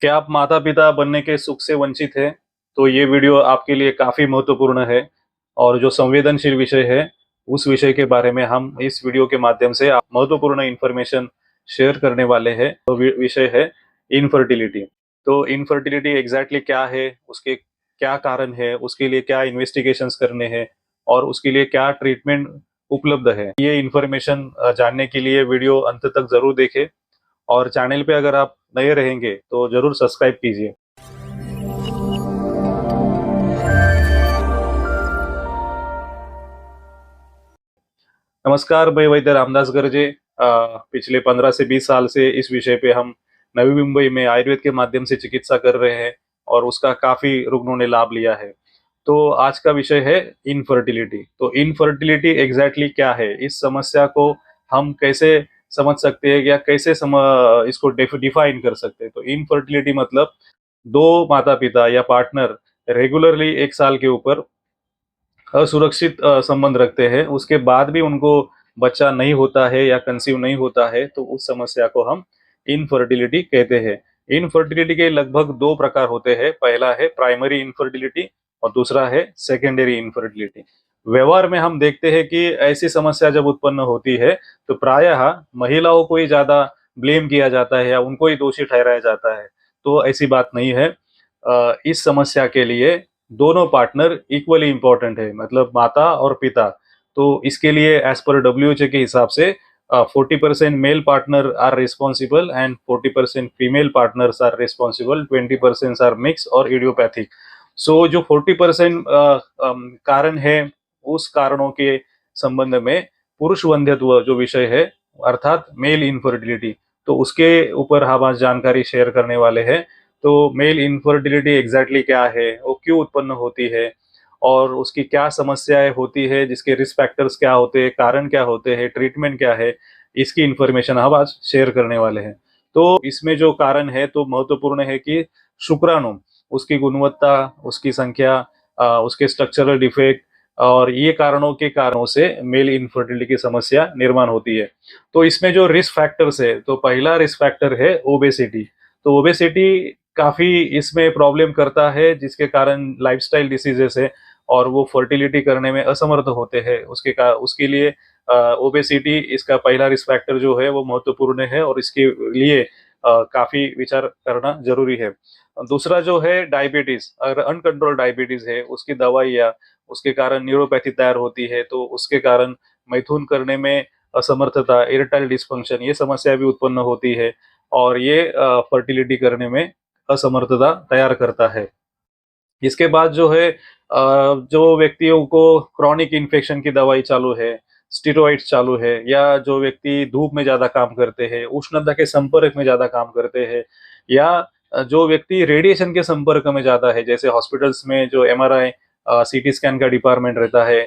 क्या आप माता-पिता बनने के सुख से वंचित हैं? तो ये वीडियो आपके लिए काफ़ी महत्वपूर्ण है और जो संवेदनशील विषय है, उस विषय के बारे में हम इस वीडियो के माध्यम से आप महत्वपूर्ण इन्फॉर्मेशन शेयर करने वाले हैं। तो विषय है इनफर्टिलिटी। तो इनफर्टिलिटी एग्ज़ैक्टली क्या है? उसके क्या कारण है? उसके लिए क्या इन्वेस्टिगेशंस करने हैं और उसके लिए क्या ट्रीटमेंट उपलब्ध है? ये इन्फॉर्मेशन जानने के लिए वीडियो अंत तक ज़रूर देखें और चैनल पे अगर आप नए रहेंगे तो जरूर सब्सक्राइब कीजिए। नमस्कार, मैं वैद्य रामदास गर्जे। पिछले 15 से 20 साल से इस विषय पे हम नवी मुंबई में आयुर्वेद के माध्यम से चिकित्सा कर रहे हैं और उसका काफी रुग्णों ने लाभ लिया है। तो आज का विषय है इनफर्टिलिटी। तो इनफर्टिलिटी एग्जैक्टली क्या है? इस समस्या को हम कैसे समझ सकते हैं या कैसे इसको डिफाइन कर सकते हैं? तो इनफर्टिलिटी मतलब दो माता पिता या पार्टनर रेगुलरली 1 साल के ऊपर असुरक्षित संबंध रखते हैं, उसके बाद भी उनको बच्चा नहीं होता है या कंसीव नहीं होता है, तो उस समस्या को हम इनफर्टिलिटी कहते हैं। इनफर्टिलिटी के लगभग दो प्रकार होते हैं। पहला है प्राइमरी इनफर्टिलिटी और दूसरा है सेकेंडरी इनफर्टिलिटी। व्यवहार में हम देखते हैं कि ऐसी समस्या जब उत्पन्न होती है तो प्रायः महिलाओं को ही ज्यादा ब्लेम किया जाता है या उनको ही दोषी ठहराया जाता है। तो ऐसी बात नहीं है। इस समस्या के लिए दोनों पार्टनर इक्वली इंपॉर्टेंट है, मतलब माता और पिता। तो इसके लिए एज पर डब्ल्यूएचओ के हिसाब से 40% male partner are responsible and 40% female partners are responsible, 20% are mix और इडियोपैथिक। सो जो 40% कारण है, उस कारणों के संबंध में पुरुष वंध्यत्व जो विषय है, अर्थात मेल इनफर्टिलिटी, तो उसके ऊपर हम आज जानकारी शेयर करने वाले हैं। तो मेल इनफर्टिलिटी एग्जैक्टली क्या है, वो क्यों उत्पन्न होती है और उसकी क्या समस्याएं होती है, जिसके रिस्क फैक्टर्स क्या होते हैं, कारण क्या होते हैं, ट्रीटमेंट क्या है, इसकी इंफॉर्मेशन हम आज शेयर करने वाले हैं। तो इसमें जो कारण है तो महत्वपूर्ण है कि शुक्राणु, उसकी गुणवत्ता, उसकी संख्या, उसके स्ट्रक्चरल डिफेक्ट और ये कारणों से मेल इनफर्टिलिटी की समस्या निर्माण होती है। तो इसमें जो रिस्क फैक्टर्स है, तो पहला रिस्क फैक्टर है ओबेसिटी। तो ओबेसिटी काफी इसमें प्रॉब्लम करता है, जिसके कारण लाइफस्टाइल डिसीजेस है और वो फर्टिलिटी करने में असमर्थ होते हैं। उसके लिए ओबेसिटी इसका पहला रिस्क फैक्टर जो है वो महत्वपूर्ण है और इसके लिए काफी विचार करना जरूरी है। दूसरा जो है डायबिटीज, अगर अनकंट्रोल डायबिटीज है, उसकी दवाई या उसके कारण न्यूरोपैथी तैयार होती है, तो उसके कारण मैथुन करने में असमर्थता, इरेक्टाइल डिस्फंक्शन, ये समस्या भी उत्पन्न होती है और ये फर्टिलिटी करने में असमर्थता तैयार करता है। इसके बाद जो है जो व्यक्तियों को क्रॉनिक इन्फेक्शन की दवाई चालू है, स्टेरॉइड्स चालू है, या जो व्यक्ति धूप में ज्यादा काम करते हैं, उष्णता के संपर्क में ज्यादा काम करते हैं, या जो व्यक्ति रेडिएशन के संपर्क में ज्यादा है, जैसे हॉस्पिटल्स में जो एमआरआई, सीटी स्कैन का डिपार्टमेंट रहता है,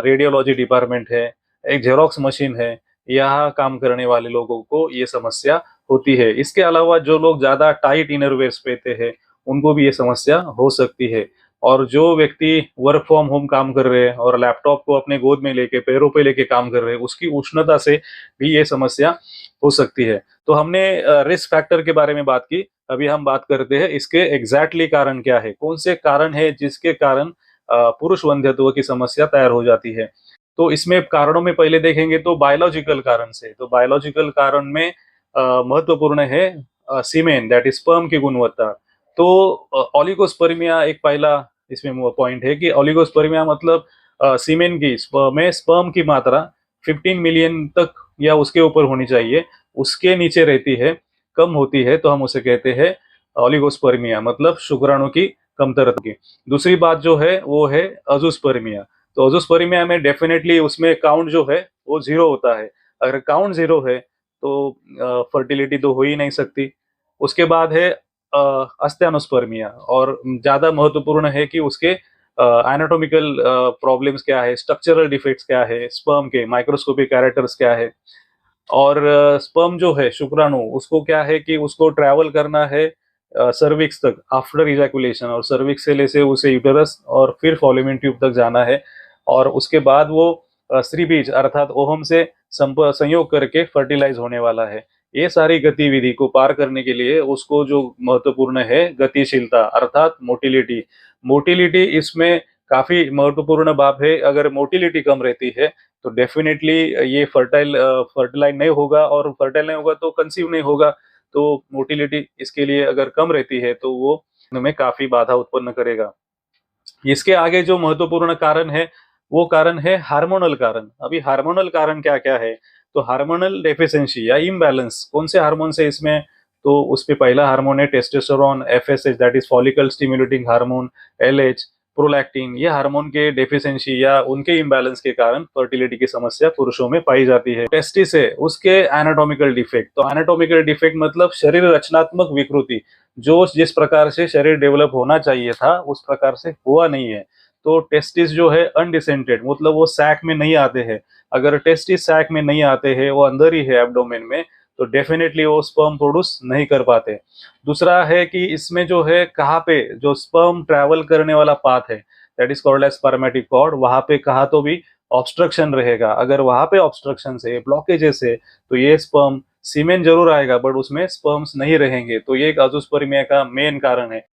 रेडियोलॉजी डिपार्टमेंट है, एक जेरोक्स मशीन है, यहाँ काम करने वाले लोगों को ये समस्या होती है। इसके अलावा जो लोग ज्यादा टाइट इनरवेयर्स पहनते हैं, उनको भी ये समस्या हो सकती है। और जो व्यक्ति वर्क फ्रॉम होम काम कर रहे हैं और लैपटॉप को अपने गोद में लेके पैरों पे लेके काम कर रहे हैं, उसकी उष्णता से भी ये समस्या हो सकती है। तो हमने रिस्क फैक्टर के बारे में बात की। अभी हम बात करते हैं इसके एग्जैक्टली कारण क्या है, कौन से कारण है जिसके कारण पुरुष वंध्यत्व की समस्या तैयार हो जाती है। तो इसमें कारणों में पहले देखेंगे तो बायोलॉजिकल कारण से। तो बायोलॉजिकल कारण में महत्वपूर्ण है सीमेन, दैट इज स्पर्म की गुणवत्ता। तो ओलिगोस्पर्मिया एक पहला इसमें पॉइंट है कि ओलिगोस्पर्मिया मतलब सीमेन की में स्पर्म की मात्रा 15 मिलियन तक या उसके ऊपर होनी चाहिए। उसके नीचे रहती है, कम होती है, तो हम उसे कहते हैं ओलिगोस्पर्मिया, मतलब शुक्राणु की कमतरता की। दूसरी बात जो है वो है अजोस्पर्मिया। तो अजोस्पर्मिया में डेफिनेटली उसमें काउंट जो है वो जीरो होता है। अगर काउंट जीरो है तो फर्टिलिटी तो हो ही नहीं सकती। उसके बाद है अस्थियानोस्पर्मिया, और ज्यादा महत्वपूर्ण है कि उसके एनाटॉमिकल प्रॉब्लम्स क्या है, स्ट्रक्चरल डिफेक्ट्स क्या है, स्पर्म के माइक्रोस्कोपिक कैरेक्टर्स क्या है। और स्पर्म जो है शुक्राणु, उसको क्या है कि उसको ट्रैवल करना है सर्विक्स तक आफ्टर इजैकुलेशन, और सर्विक्स से ले से उसे यूटरस और फिर फॉलोपियन ट्यूब तक जाना है। और उसके बाद वो स्त्री बीज अर्थात ओहम से संयोग करके फर्टिलाइज होने वाला है। ये सारी गतिविधि को पार करने के लिए उसको जो महत्वपूर्ण है गतिशीलता अर्थात मोटिलिटी। मोटिलिटी इसमें काफ़ी महत्वपूर्ण बात है। अगर मोटिलिटी कम रहती है तो डेफ़िनेटली ये फर्टाइल नहीं होगा और फर्टाइल नहीं होगा तो कंसीव नहीं होगा। तो मोटिलिटी इसके लिए अगर कम रहती है तो वो में काफ़ी बाधा उत्पन्न करेगा। इसके आगे जो महत्वपूर्ण कारण है, वो कारण है हार्मोनल कारण। अभी हार्मोनल कारण क्या-क्या है? तो हार्मोनल डेफिशिएंसी या इम्बैलेंस कौन से हार्मोन है इसमें? तो उसपे पहला हार्मोन है testosterone, FSH that is follicle stimulating hormone, LH, prolactin. ये हार्मोन के डेफिशिएंसी या उनके इम्बैलेंस के कारण फर्टिलिटी की समस्या पुरुषों में पाई जाती है। टेस्टिस है, उसके एनाटॉमिकल डिफेक्ट। तो एनाटॉमिकल डिफेक्ट मतलब शरीर रचनात्मक विकृति। जो जिस प्रकार से शरीर डेवलप होना चाहिए था उस प्रकार से हुआ नहीं है। तो टेस्टिस जो है अनडिसेंटेड मतलब वो सैक में नहीं आते हैं। अगर टेस्टिस सैक में नहीं आते हैं, वो अंदर ही है एब्डोमेन में, तो डेफिनेटली वो स्पर्म प्रोड्यूस नहीं कर पाते। दूसरा है कि इसमें जो है कहाँ पे जो स्पर्म ट्रैवल करने वाला पाथ है that is called as spermatic cord, वहां पे कहाँ तो भी ऑब्स्ट्रक्शन रहेगा। अगर वहां पे ऑब्स्ट्रक्शन है, ब्लॉकेजेस है, तो ये स्पर्म सीमेन जरूर आएगा बट उसमें स्पर्म्स नहीं रहेंगे। तो ये एक अजोस्पर्मिया का मेन कारण है।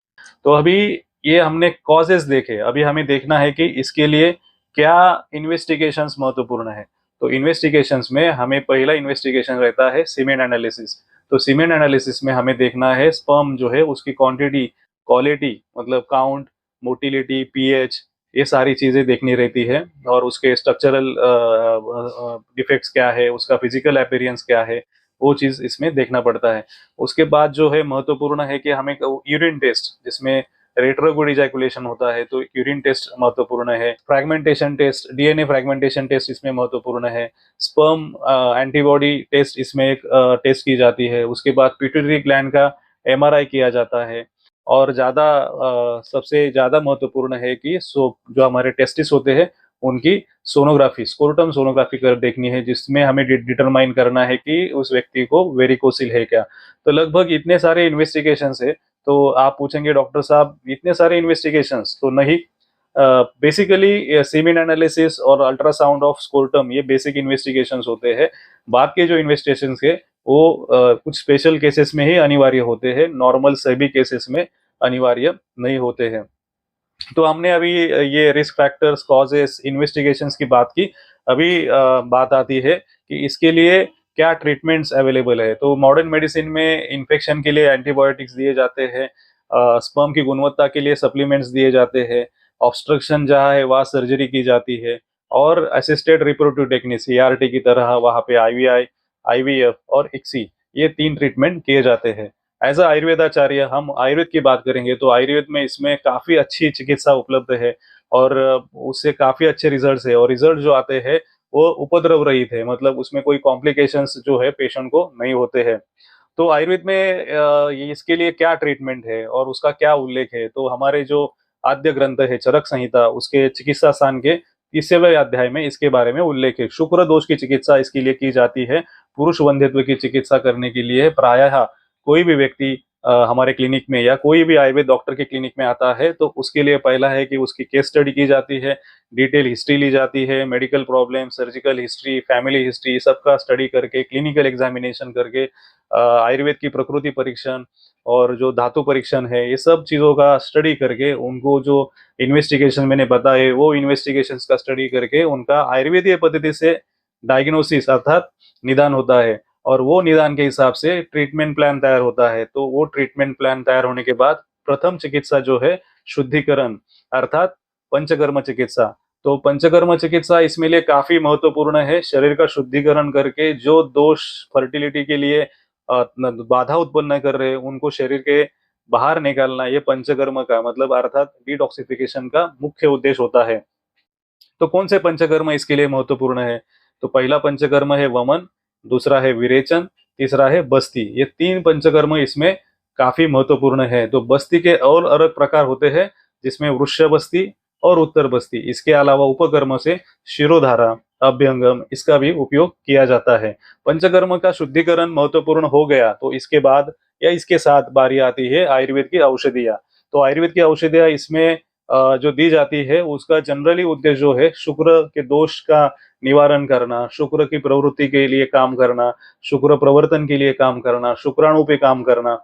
तो अभी ये हमने कॉजेस देखे, अभी हमें देखना है कि इसके लिए क्या इन्वेस्टिगेशंस महत्वपूर्ण है। तो इन्वेस्टिगेशंस में हमें पहला इन्वेस्टिगेशन रहता है सीमेन एनालिसिस। तो सीमेन एनालिसिस में हमें देखना है स्पर्म जो है उसकी क्वांटिटी, क्वालिटी मतलब काउंट, मोटिलिटी, पीएच, ये सारी चीजें देखनी रहती है। और उसके स्ट्रक्चरल डिफेक्ट्स क्या है, उसका फिजिकल अपीयरेंस क्या है, वो चीज इसमें देखना पड़ता है। उसके बाद जो है महत्वपूर्ण है कि हमें यूरिन टेस्ट जिसमें रेट्रोग्रेड इजैकुलेशन होता है तो यूरिन टेस्ट महत्वपूर्ण है। Fragmentation test, DNA fragmentation test इसमें महत्वपूर्ण है। स्पर्म एंटीबॉडी टेस्ट इसमें एक टेस्ट की जाती है। उसके बाद पिट्यूटरी ग्लैंड का एमआरआई किया जाता है। और ज़्यादा सबसे ज़्यादा महत्वपूर्ण है कि जो हमारे टेस्टिस होते हैं उनकी सोनोग्राफी, स्कोरटम सोनोग्राफी कर देखनी है, जिसमें हमें डिटरमाइन करना है कि उस व्यक्ति को वेरिकोसिल है क्या। तो लगभग इतने सारे इन्वेस्टिगेशंस है। तो आप पूछेंगे डॉक्टर साहब इतने सारे इन्वेस्टिगेशंस तो नहीं। बेसिकली सीमेन एनालिसिस और अल्ट्रासाउंड ऑफ स्कोरटम ये बेसिक इन्वेस्टिगेशंस होते हैं। बाद के जो इन्वेस्टिगेशंस है वो कुछ स्पेशल केसेस में ही अनिवार्य होते हैं, नॉर्मल सभी केसेस में अनिवार्य नहीं होते हैं। तो हमने अभी ये रिस्क फैक्टर्स, कॉजेस, इन्वेस्टिगेशंस की बात की। अभी बात आती है कि इसके लिए क्या ट्रीटमेंट्स अवेलेबल है। तो मॉडर्न मेडिसिन में इन्फेक्शन के लिए एंटीबायोटिक्स दिए जाते हैं, स्पर्म की गुणवत्ता के लिए सप्लीमेंट्स दिए जाते हैं, ऑब्स्ट्रक्शन जहाँ है वहाँ सर्जरी की जाती है, और असिस्टेड रिप्रोडक्टिव टेक्निक्स ईआरटी की तरह वहाँ पे आईवीआई, आईवीएफ और इक्सी, ये 3 ट्रीटमेंट किए जाते हैं। एज अ आयुर्वेदाचार्य हम आयुर्वेद की बात करेंगे तो आयुर्वेद में इसमें काफ़ी अच्छी चिकित्सा उपलब्ध है और उससे काफ़ी अच्छे रिजल्ट्स है। और रिजल्ट जो आते हैं वो उपद्रव रहित है, मतलब उसमें कोई कॉम्प्लिकेशंस जो है पेशेंट को नहीं होते हैं। तो आयुर्वेद में ये इसके लिए क्या ट्रीटमेंट है और उसका क्या उल्लेख है। तो हमारे जो आद्य ग्रंथ है चरक संहिता, उसके चिकित्सा स्थान के 30वें अध्याय में इसके बारे में उल्लेख है। शुक्र दोष की चिकित्सा इसके लिए की जाती है। पुरुष वंध्यत्व की चिकित्सा करने के लिए प्रायः कोई भी व्यक्ति हमारे क्लिनिक में या कोई भी आयुर्वेद डॉक्टर के क्लिनिक में आता है तो उसके लिए पहला है कि उसकी केस स्टडी की जाती है, डिटेल हिस्ट्री ली जाती है, medical problem, surgical history, family history, सबका स्टडी करके, क्लिनिकल एग्जामिनेशन करके, आयुर्वेद की प्रकृति परीक्षण और जो धातु परीक्षण है, ये सब चीज़ों का स्टडी करके उनको जो इन्वेस्टिगेशन मैंने बताए वो इन्वेस्टिगेशन का स्टडी करके उनका आयुर्वेदीय पद्धति से डायग्नोसिस अर्थात निदान होता है। और वो निदान के हिसाब से ट्रीटमेंट प्लान तैयार होता है। तो वो ट्रीटमेंट प्लान तैयार होने के बाद प्रथम चिकित्सा जो है शुद्धिकरण अर्थात पंचकर्म चिकित्सा। तो पंचकर्म चिकित्सा इसमें लिए काफी महत्वपूर्ण है। शरीर का शुद्धिकरण करके जो दोष फर्टिलिटी के लिए बाधा उत्पन्न कर रहे हैं उनको शरीर के बाहर निकालना, ये पंचकर्म का मतलब अर्थात डिटॉक्सिफिकेशन का मुख्य उद्देश्य होता है। तो कौन से पंचकर्म इसके लिए महत्वपूर्ण है। तो पहला पंचकर्म है वमन, दूसरा है विरेचन, तीसरा है बस्ती। ये 3 पंचकर्म इसमें काफी महत्वपूर्ण है। तो बस्ती के और अलग प्रकार होते हैं जिसमें वृष्य बस्ती और उत्तर बस्ती। इसके अलावा उपकर्म से शिरोधारा, अभ्यंगम इसका भी उपयोग किया जाता है। पंचकर्म का शुद्धिकरण महत्वपूर्ण हो गया तो इसके बाद या इसके साथ बारी आती है आयुर्वेद की औषधियाँ। तो आयुर्वेद की औषधियाँ इसमें जो दी जाती है उसका जनरली उद्देश्य जो है शुक्र के दोष का निवारण करना, शुक्र की प्रवृत्ति के लिए काम करना, शुक्र प्रवर्तन के लिए काम करना, शुक्राणु पे काम करना।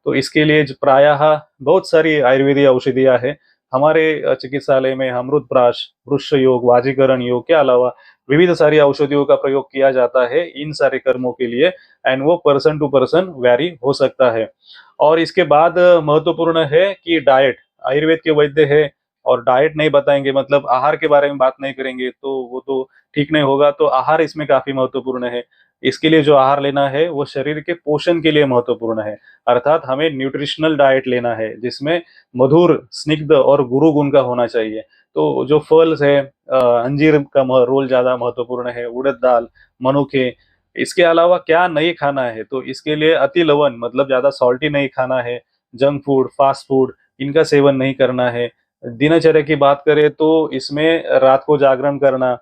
तो इसके लिए प्रायः बहुत सारी आयुर्वेदिक औषधियाँ हैं। हमारे चिकित्सालय में अमृतप्राश, वृक्ष योग, वाजीकरण योग के अलावा विविध सारी औषधियों का प्रयोग किया जाता है इन सारे कर्मों के लिए, एंड वो पर्सन टू पर्सन वैरी हो सकता है। और इसके बाद महत्वपूर्ण है कि डाइट, आयुर्वेद के वैद्य है और डाइट नहीं बताएंगे, मतलब आहार के बारे में बात नहीं करेंगे तो वो तो ठीक नहीं होगा। तो आहार इसमें काफी महत्वपूर्ण है। इसके लिए जो आहार लेना है वो शरीर के पोषण के लिए महत्वपूर्ण है, अर्थात हमें न्यूट्रिशनल डाइट लेना है जिसमें मधुर, स्निग्ध और गुरु गुण का होना चाहिए। तो जो फल्स है, अंजीर का रोल ज्यादा महत्वपूर्ण है, उड़द दाल, मनुखे। इसके अलावा क्या नहीं खाना है, तो इसके लिए अति लवण मतलब ज्यादा सॉल्टी नहीं खाना है, जंक फूड, फास्ट फूड इनका सेवन नहीं करना है। दिनचर्या की बात करें तो इसमें रात को जागरण करना,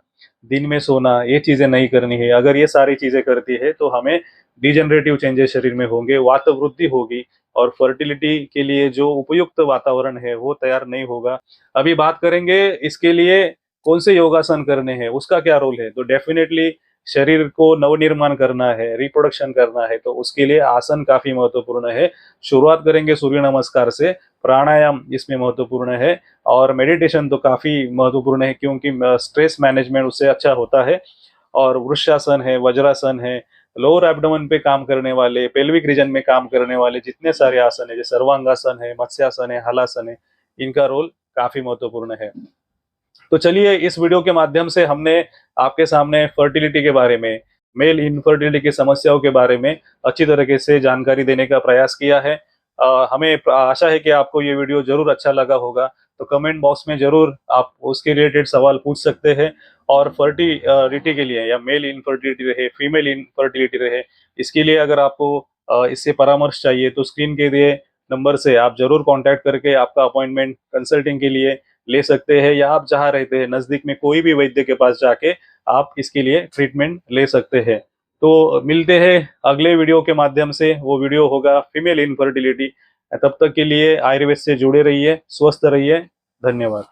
दिन में सोना, ये चीजें नहीं करनी है। अगर ये सारी चीजें करती है तो हमें डिजेनरेटिव चेंजेस शरीर में होंगे, वात वृद्धि होगी और फर्टिलिटी के लिए जो उपयुक्त वातावरण है वो तैयार नहीं होगा। अभी बात करेंगे इसके लिए कौन से योगासन करने हैं, उसका क्या रोल है। तो डेफिनेटली शरीर को नवनिर्माण करना है, रिप्रोडक्शन करना है, तो उसके लिए आसन काफी महत्वपूर्ण है। शुरुआत करेंगे सूर्य नमस्कार से, प्राणायाम इसमें महत्वपूर्ण है और मेडिटेशन तो काफी महत्वपूर्ण है क्योंकि स्ट्रेस मैनेजमेंट उससे अच्छा होता है। और वृक्षासन है, वज्रासन है, लोअर एब्डोमेन पे काम करने वाले, पेल्विक रीजन में काम करने वाले जितने सारे आसन है, जैसे सर्वांगासन है, मत्स्यासन है, हलासन है, इनका रोल काफी महत्वपूर्ण है। तो चलिए, इस वीडियो के माध्यम से हमने आपके सामने फर्टिलिटी के बारे में, मेल इनफर्टिलिटी की समस्याओं के बारे में अच्छी तरीके से जानकारी देने का प्रयास किया है। हमें आशा है कि आपको ये वीडियो जरूर अच्छा लगा होगा। तो कमेंट बॉक्स में जरूर आप उसके रिलेटेड सवाल पूछ सकते हैं। और फर्टिलिटी के लिए, या मेल इनफर्टिलिटी रहे, फीमेल इनफर्टिलिटी रहे, इसके लिए अगर आपको इससे परामर्श चाहिए तो स्क्रीन के दिए नंबर से आप जरूर कांटेक्ट करके आपका अपॉइंटमेंट कंसल्टिंग के लिए ले सकते हैं, या आप जहाँ रहते हैं नजदीक में कोई भी वैद्य के पास जाके आप इसके लिए ट्रीटमेंट ले सकते हैं। तो मिलते हैं अगले वीडियो के माध्यम से, वो वीडियो होगा फीमेल इनफर्टिलिटी। तब तक के लिए आयुर्वेद से जुड़े रहिए, स्वस्थ रहिए। धन्यवाद।